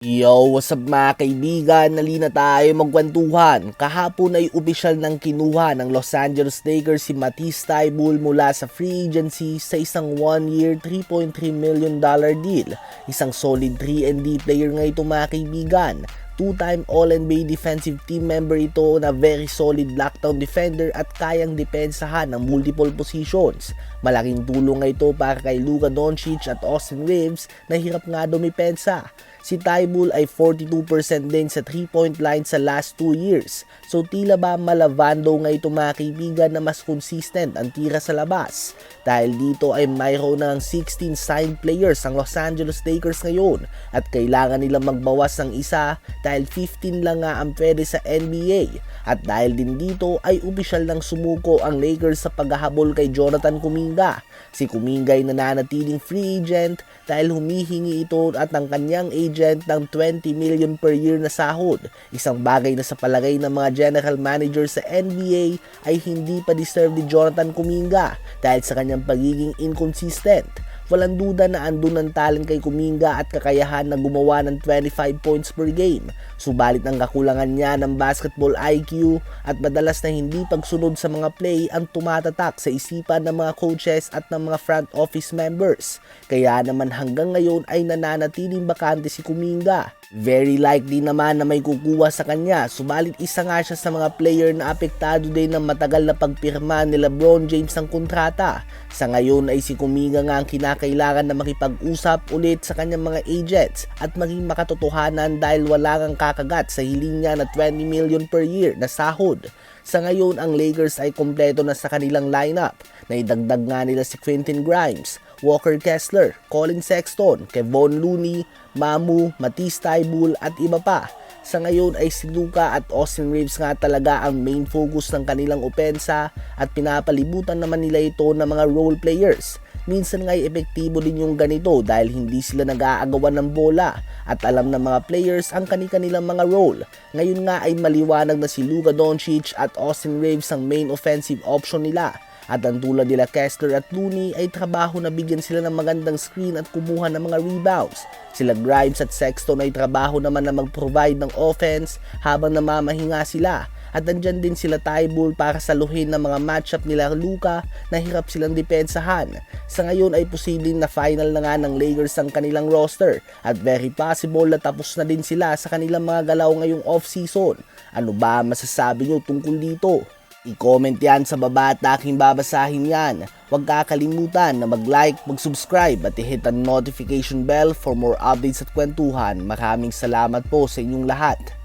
Yo, what's up mga kaibigan? Nalina tayo magkwentuhan. Kahapon ay opisyal ng kinuha ng Los Angeles Lakers si Matisse Thybulle mula sa free agency sa isang 1-year $3.3 million deal. Isang solid 3-and-D player nga ito mga kaibigan. Two-time All-NBA defensive team member ito na very solid lockdown defender at kayang depensahan ng multiple positions. Malaking tulong nga ito para kay Luka Doncic at Austin Reeves na hirap nga dumipensa. Si Thybulle ay 42% din sa 3-point line sa last 2 years. So tila ba malavando nga ito mga kaibigan na mas consistent ang tira sa labas. Dahil dito ay mayroon ng 16 signed players ang Los Angeles Lakers ngayon at kailangan nilang magbawas ng isa dahil 15 lang nga ang pwede sa NBA. At dahil din dito ay opisyal ng sumuko ang Lakers sa paghahabol kay Jonathan Kuminga. Si Kuminga ay nananatiling free agent dahil humihingi ito at ang kanyang agent ng 20 million per year na sahod. Isang bagay na sa palagay ng mga general manager sa NBA ay hindi pa deserve ni Jonathan Kuminga dahil sa kanyang pagiging inconsistent. Walang duda na andun ang talent kay Kuminga at kakayahan na gumawa ng 25 points per game. Subalit ang kakulangan niya ng basketball IQ at madalas na hindi pagsunod sa mga play ang tumatatak sa isipan ng mga coaches at ng mga front office members. Kaya naman hanggang ngayon ay nananatiling bakante si Kuminga. Very likely naman na may kukuha sa kanya, subalit isa nga siya sa mga player na apektado din ng matagal na pagpirma ni LeBron James ng kontrata. Sa ngayon ay si Kuminga nga ang kinakailangan na makipag-usap ulit sa kanyang mga agents at maging makatotohanan dahil wala kang kakagat sa hiling niya na 20 million per year na sahod. Sa ngayon ang Lakers ay kompleto na sa kanilang lineup. Naidagdag nga nila si Quentin Grimes, Walker Kessler, Colin Sexton, Kevon Looney, Mamu, Matisse Thybulle at iba pa. Sa ngayon ay si Luka at Austin Reeves nga talaga ang main focus ng kanilang opensa at pinapalibutan naman nila ito ng mga role players. Minsan nga ay epektibo din yung ganito dahil hindi sila nag-aagawan ng bola at alam ng mga players ang kanilang mga role. Ngayon nga ay maliwanag na si Luka Doncic at Austin Reeves ang main offensive option nila. At ang tulad nila Kessler at Looney ay trabaho na bigyan sila ng magandang screen at kumuha ng mga rebounds. Sila Grimes at Sexton ay trabaho naman na mag-provide ng offense habang namamahinga sila. At nandyan din sila Thybulle para saluhin ng mga matchup nila Luka na hirap silang depensahan. Sa ngayon ay posibleng na final na nga ng Lakers ang kanilang roster at very possible na tapos na din sila sa kanilang mga galaw ngayong off-season. Ano ba masasabi nyo tungkol dito? I-comment yan sa baba at aking babasahin yan. Huwag kakalimutan na mag-like, mag-subscribe at i-hit ang notification bell for more updates at kwentuhan. Maraming salamat po sa inyong lahat.